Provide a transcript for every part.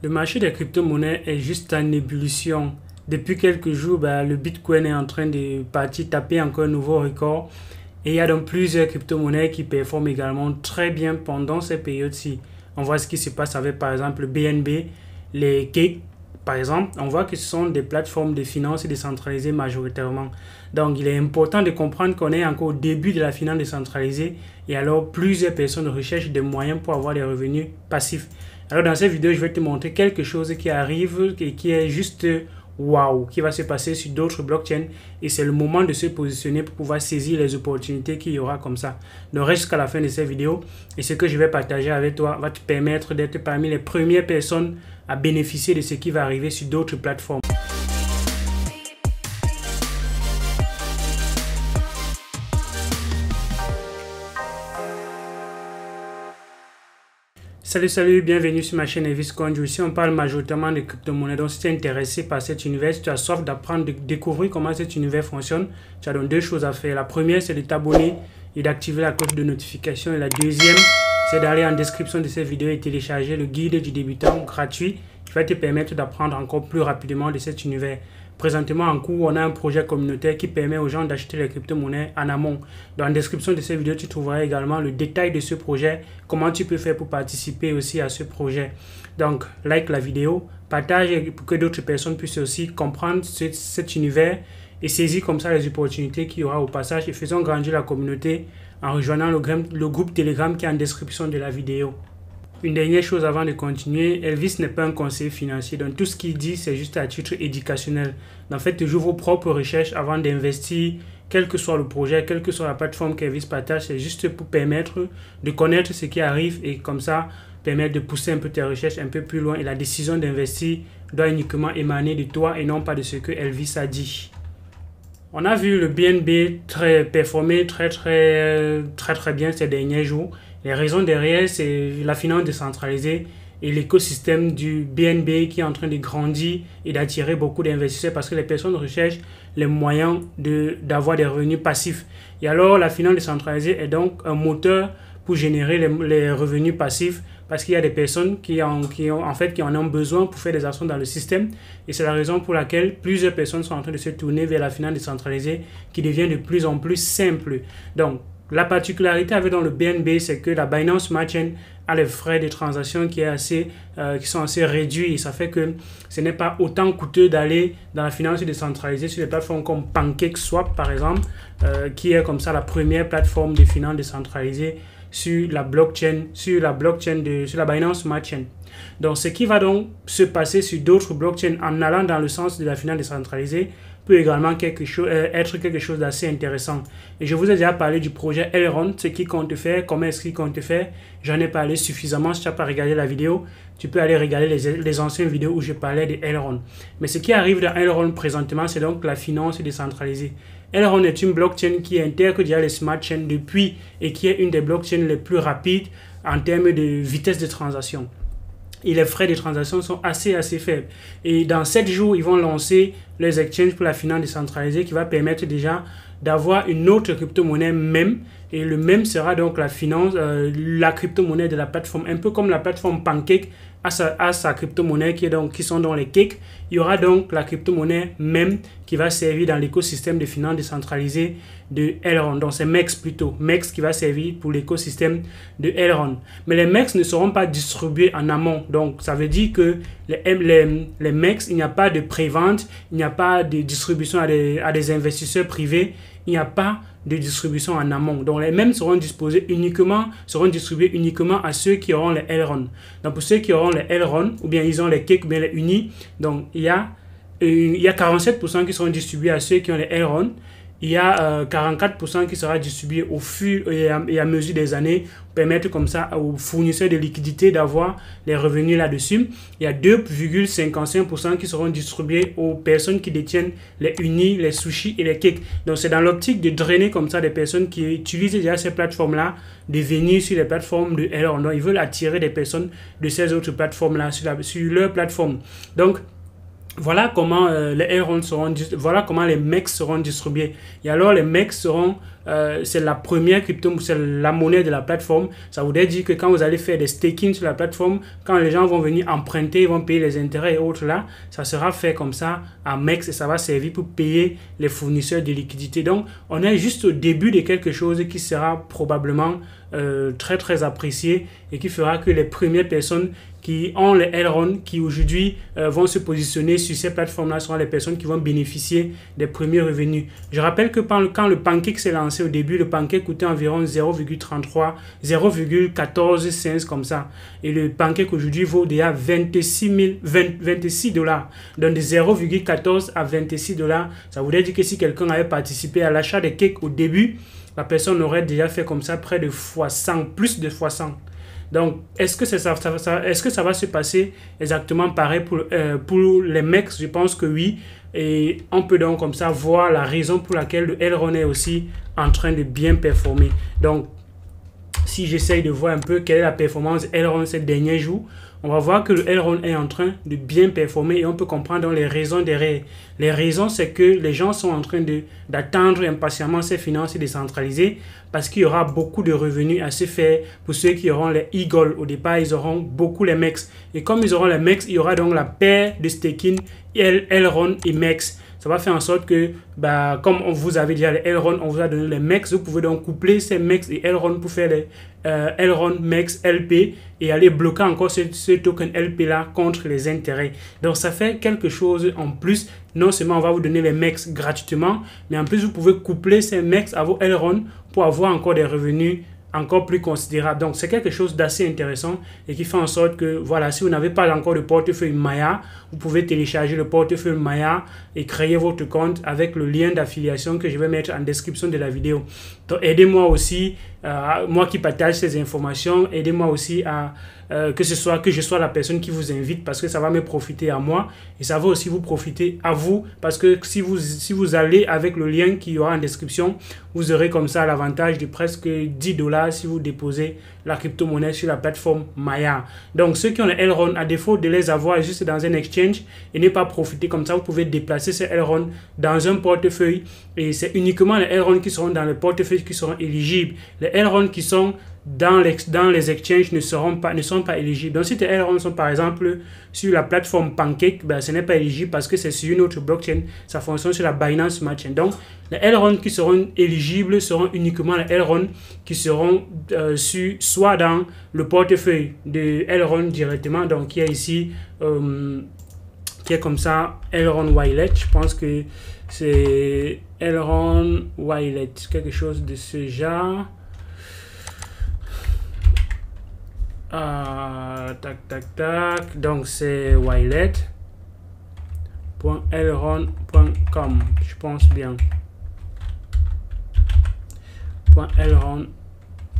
Le marché des crypto-monnaies est juste en ébullition. Depuis quelques jours, le Bitcoin est en train de partir taper encore un nouveau record. Et il y a donc plusieurs crypto-monnaies qui performent également très bien pendant ces périodes-ci. On voit ce qui se passe avec par exemple le BNB, les Cake par exemple. On voit que ce sont des plateformes de finances décentralisées majoritairement. Donc il est important de comprendre qu'on est encore au début de la finance décentralisée et alors plusieurs personnes recherchent des moyens pour avoir des revenus passifs. Alors dans cette vidéo, je vais te montrer quelque chose qui arrive et qui est juste waouh, qui va se passer sur d'autres blockchains et c'est le moment de se positionner pour pouvoir saisir les opportunités qu'il y aura comme ça. Donc reste jusqu'à la fin de cette vidéo et ce que je vais partager avec toi va te permettre d'être parmi les premières personnes à bénéficier de ce qui va arriver sur d'autres plateformes. Salut, bienvenue sur ma chaîne Elvis Conjou. Ici, on parle majoritairement de crypto-monnaies. Donc, si tu es intéressé par cet univers, si tu as soif d'apprendre, de découvrir comment cet univers fonctionne, tu as donc deux choses à faire. La première, c'est de t'abonner et d'activer la cloche de notification. Et la deuxième, c'est d'aller en description de cette vidéo et télécharger le guide du débutant gratuit qui va te permettre d'apprendre encore plus rapidement de cet univers. Présentement en cours, on a un projet communautaire qui permet aux gens d'acheter les crypto-monnaies en amont. Dans la description de cette vidéo, tu trouveras également le détail de ce projet, comment tu peux faire pour participer aussi à ce projet. Donc, like la vidéo, partage pour que d'autres personnes puissent aussi comprendre cet univers et saisir comme ça les opportunités qu'il y aura au passage et faisons grandir la communauté en rejoignant le groupe Telegram qui est en description de la vidéo. Une dernière chose avant de continuer, Elvis n'est pas un conseiller financier, donc tout ce qu'il dit c'est juste à titre éducationnel. Donc faites toujours vos propres recherches avant d'investir, quel que soit le projet, quelle que soit la plateforme qu'Elvis partage, c'est juste pour permettre de connaître ce qui arrive et comme ça permettre de pousser un peu tes recherches un peu plus loin et la décision d'investir doit uniquement émaner de toi et non pas de ce que Elvis a dit. On a vu le BNB performer très bien ces derniers jours. Les raisons derrière, c'est la finance décentralisée et l'écosystème du BNB qui est en train de grandir et d'attirer beaucoup d'investisseurs parce que les personnes recherchent les moyens d'avoir des revenus passifs. Et alors, la finance décentralisée est donc un moteur pour générer les revenus passifs parce qu'il y a des personnes qui en ont besoin pour faire des actions dans le système. Et c'est la raison pour laquelle plusieurs personnes sont en train de se tourner vers la finance décentralisée qui devient de plus en plus simple. Donc, la particularité avec dans le BNB, c'est que la Binance Smart Chain a les frais de transaction qui sont assez réduits. Et ça fait que ce n'est pas autant coûteux d'aller dans la finance décentralisée sur des plateformes comme PancakeSwap, par exemple, qui est comme ça la première plateforme de finance décentralisée sur la Binance Smart Chain. Donc, ce qui va donc se passer sur d'autres blockchains en allant dans le sens de la finance décentralisée peut également être quelque chose d'assez intéressant. Et je vous ai déjà parlé du projet Elrond, ce qu'il compte faire, comment est-ce qu'il compte faire. J'en ai parlé suffisamment. Si tu n'as pas regardé la vidéo, tu peux aller regarder les anciennes vidéos où je parlais de Elrond. Mais ce qui arrive dans Elrond présentement, c'est donc la finance décentralisée. Elrond est une blockchain qui intègre déjà les smart chains depuis et qui est une des blockchains les plus rapides en termes de vitesse de transaction. Et les frais de transaction sont assez faibles. Et dans 7 jours, ils vont lancer les exchanges pour la finance décentralisée qui va permettre déjà d'avoir une autre crypto-monnaie même. Et le même sera donc la crypto-monnaie de la plateforme. Un peu comme la plateforme Pancake a sa crypto-monnaie qui sont dans les cakes. Il y aura donc la crypto-monnaie même qui va servir dans l'écosystème de finance décentralisée de Elrond. Donc c'est MEX plutôt. MEX qui va servir pour l'écosystème de Elrond. Mais les MEX ne seront pas distribués en amont. Donc ça veut dire que les MEX, il n'y a pas de pré-vente, il n'y a pas de distribution à des investisseurs privés, il n'y a pas de distribution en amont. Donc les mêmes seront distribués uniquement à ceux qui auront les Elrond. Donc pour ceux qui auront les Elrond, ou bien ils ont les cakes ou bien les unis, donc il y a 47% qui seront distribués à ceux qui ont les Elrond. Il y a 44% qui sera distribué au fur et à mesure des années pour permettre comme ça aux fournisseurs de liquidités d'avoir les revenus là-dessus. Il y a 2,55% qui seront distribués aux personnes qui détiennent les unis, les sushis et les cakes. Donc c'est dans l'optique de drainer comme ça des personnes qui utilisent déjà ces plateformes-là de venir sur les plateformes de Elrond. Donc ils veulent attirer des personnes de ces autres plateformes-là sur leur plateforme. Donc Voilà comment les Elrond voilà comment les MEX seront distribués. Et alors les MEX seront, c'est la première crypto, c'est la monnaie de la plateforme. Ça voudrait dire que quand vous allez faire des staking sur la plateforme, quand les gens vont venir emprunter, ils vont payer les intérêts et autres là, ça sera fait comme ça à MEX et ça va servir pour payer les fournisseurs de liquidités. Donc on est juste au début de quelque chose qui sera probablement très très apprécié et qui fera que les premières personnes qui ont les Elrond, qui aujourd'hui vont se positionner sur ces plateformes-là, seront les personnes qui vont bénéficier des premiers revenus. Je rappelle que quand le Pancake s'est lancé au début, le Pancake coûtait environ 0,33, 0,14 comme ça. Et le Pancake aujourd'hui vaut déjà 26 $. Donc de 0,14 à 26 $, ça voudrait dire que si quelqu'un avait participé à l'achat des cakes au début, la personne aurait déjà fait comme ça près de fois 100, plus de fois 100. Donc, est-ce que est-ce que ça va se passer exactement pareil pour les mecs? Je pense que oui. Et on peut donc comme ça voir la raison pour laquelle le Elrond est aussi en train de bien performer. Donc, si j'essaye de voir un peu quelle est la performance Elrond ces derniers jours, on va voir que le Elrond est en train de bien performer et on peut comprendre donc les raisons derrière. Les raisons, c'est que les gens sont en train d'attendre impatiemment ces finances décentralisées parce qu'il y aura beaucoup de revenus à se faire. Pour ceux qui auront les Eagle, au départ, ils auront beaucoup les MEX. Et comme ils auront les MEX, il y aura donc la paire de staking Elrond et MEX. Ça va faire en sorte que, comme on vous avait déjà les Elrond, on vous a donné les MEX. Vous pouvez donc coupler ces MEX et Elrond pour faire les Elrond MEX LP et aller bloquer encore ce token LP là contre les intérêts. Donc ça fait quelque chose en plus. Non seulement on va vous donner les MEX gratuitement, mais en plus vous pouvez coupler ces MEX à vos Elrond pour avoir encore des revenus encore plus considérable. Donc, c'est quelque chose d'assez intéressant et qui fait en sorte que, voilà, si vous n'avez pas encore de portefeuille Maya, vous pouvez télécharger le portefeuille Maya et créer votre compte avec le lien d'affiliation que je vais mettre en description de la vidéo. Donc, aidez-moi aussi, moi qui partage ces informations, aidez-moi aussi à que je sois la personne qui vous invite parce que ça va me profiter à moi et ça va aussi vous profiter à vous parce que si vous allez avec le lien qui y aura en description, vous aurez comme ça l'avantage de presque 10 $ si vous déposez la crypto-monnaie sur la plateforme Maya. Donc ceux qui ont les Elrond, à défaut de les avoir juste dans un exchange et ne pas profiter comme ça, vous pouvez déplacer ces Elrond dans un portefeuille et c'est uniquement les Elrond qui seront dans le portefeuille qui seront éligibles. Les Elrond qui sont dans les exchanges ne sont pas éligibles. Donc, si tes Elrond sont par exemple sur la plateforme Pancake, ce n'est pas éligible parce que c'est sur une autre blockchain. Ça fonctionne sur la Binance Smart Chain. Donc, les Elrond qui seront éligibles seront uniquement les Elrond qui seront soit dans le portefeuille de Elrond directement, donc qui est ici, qui est comme ça, Elrond Wallet. Je pense que c'est Elrond Wallet, quelque chose de ce genre. Donc c'est wallet.elrond.com, je pense bien. .elrond,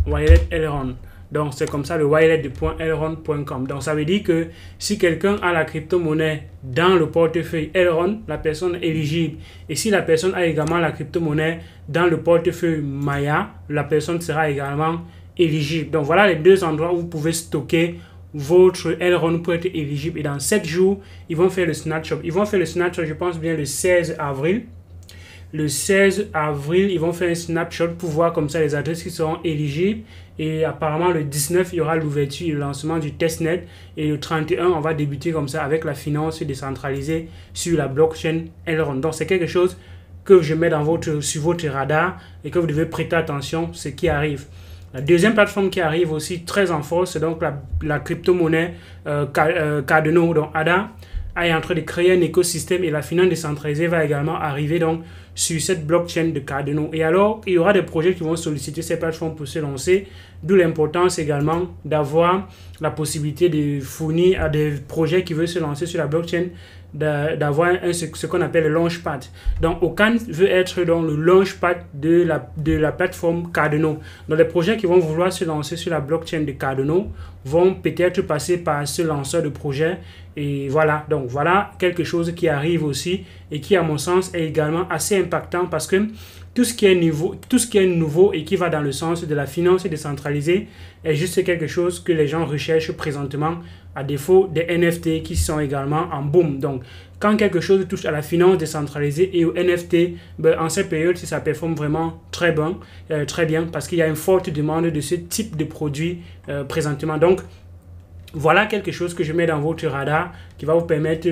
wallet Elrond. Donc c'est comme ça le wallet de .elrond.com. Donc ça veut dire que si quelqu'un a la crypto-monnaie dans le portefeuille Elrond, la personne est éligible. Et si la personne a également la crypto-monnaie dans le portefeuille Maya, la personne sera également éligible. Donc voilà les deux endroits où vous pouvez stocker votre Elrond pour être éligible. Et dans 7 jours, ils vont faire le snapshot. Ils vont faire le snapshot, je pense bien, le 16 avril. Le 16 avril, ils vont faire un snapshot pour voir comme ça les adresses qui seront éligibles. Et apparemment, le 19, il y aura l'ouverture et le lancement du testnet. Et le 31, on va débuter comme ça avec la finance décentralisée sur la blockchain Elrond. Donc, c'est quelque chose que je mets sur votre radar et que vous devez prêter attention à ce qui arrive. La deuxième plateforme qui arrive aussi très en force, c'est donc la crypto-monnaie Cardano. Donc ADA est en train de créer un écosystème et la finance décentralisée va également arriver donc sur cette blockchain de Cardano. Et alors, il y aura des projets qui vont solliciter ces plateformes pour se lancer, d'où l'importance également d'avoir la possibilité de fournir à des projets qui veulent se lancer sur la blockchain d'avoir ce qu'on appelle le launchpad. Donc Ocan veut être dans le launchpad de la plateforme Cardano. Donc les projets qui vont vouloir se lancer sur la blockchain de Cardano vont peut-être passer par ce lanceur de projet. Et voilà, donc voilà quelque chose qui arrive aussi et qui à mon sens est également assez impactant parce que tout ce qui est nouveau et qui va dans le sens de la finance décentralisée est juste quelque chose que les gens recherchent présentement à défaut des NFT qui sont également en boom. Donc, quand quelque chose touche à la finance décentralisée et au NFT, ben, en cette période, ça performe vraiment très bien parce qu'il y a une forte demande de ce type de produit présentement. Donc, voilà quelque chose que je mets dans votre radar qui va vous permettre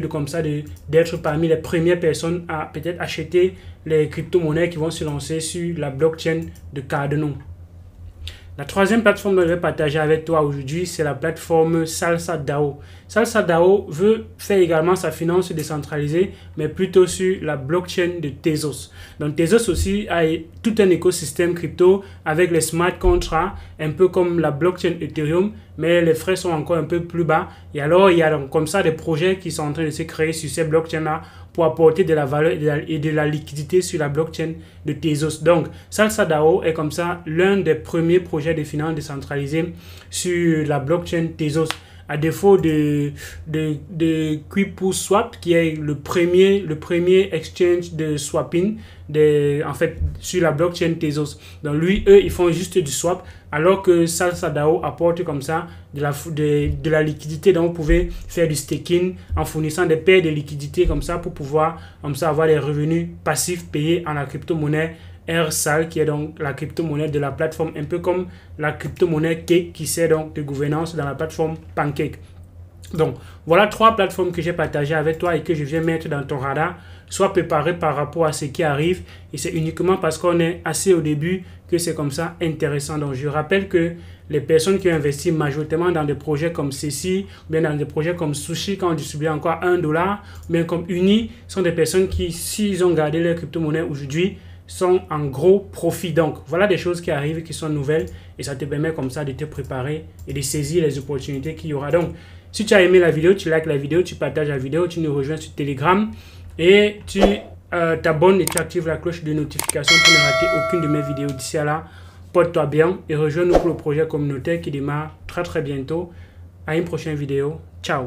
d'être parmi les premières personnes à peut-être acheter les crypto-monnaies qui vont se lancer sur la blockchain de Cardano. La troisième plateforme que je vais partager avec toi aujourd'hui, c'est la plateforme Salsa DAO. Salsa DAO veut faire également sa finance décentralisée, mais plutôt sur la blockchain de Tezos. Donc Tezos aussi a tout un écosystème crypto avec les smart contracts, un peu comme la blockchain Ethereum, mais les frais sont encore un peu plus bas. Et alors, il y a donc comme ça des projets qui sont en train de se créer sur ces blockchains-là pour apporter de la valeur et de la liquidité sur la blockchain de Tezos. Donc, Salsa DAO est comme ça l'un des premiers projets de finance décentralisée sur la blockchain Tezos. À défaut de QuickSwap, qui est le premier exchange de swapping en fait, sur la blockchain Tezos. Donc eux, ils font juste du swap, alors que Salsa DAO apporte comme ça de la liquidité. Donc vous pouvez faire du staking en fournissant des paires de liquidités comme ça pour pouvoir avoir des revenus passifs payés en la crypto-monnaie RSAL, qui est donc la crypto-monnaie de la plateforme, un peu comme la crypto-monnaie Cake qui sert donc de gouvernance dans la plateforme Pancake. Donc, voilà 3 plateformes que j'ai partagées avec toi et que je viens mettre dans ton radar. Sois préparé par rapport à ce qui arrive, et c'est uniquement parce qu'on est assez au début que c'est comme ça intéressant. Donc, je rappelle que les personnes qui ont investi majoritairement dans des projets comme ceci, ou bien dans des projets comme Sushi, quand on distribue encore $1, ou bien comme Uni, sont des personnes qui, s'ils ont gardé leur crypto-monnaie aujourd'hui, sont en gros profit. Donc voilà des choses qui arrivent, qui sont nouvelles, et ça te permet comme ça de te préparer et de saisir les opportunités qu'il y aura. Donc si tu as aimé la vidéo, tu likes la vidéo, tu partages la vidéo, tu nous rejoins sur Telegram et tu t'abonnes et tu actives la cloche de notification pour ne rater aucune de mes vidéos. D'ici à là, porte-toi bien et rejoins-nous pour le projet communautaire qui démarre très bientôt. À une prochaine vidéo. Ciao.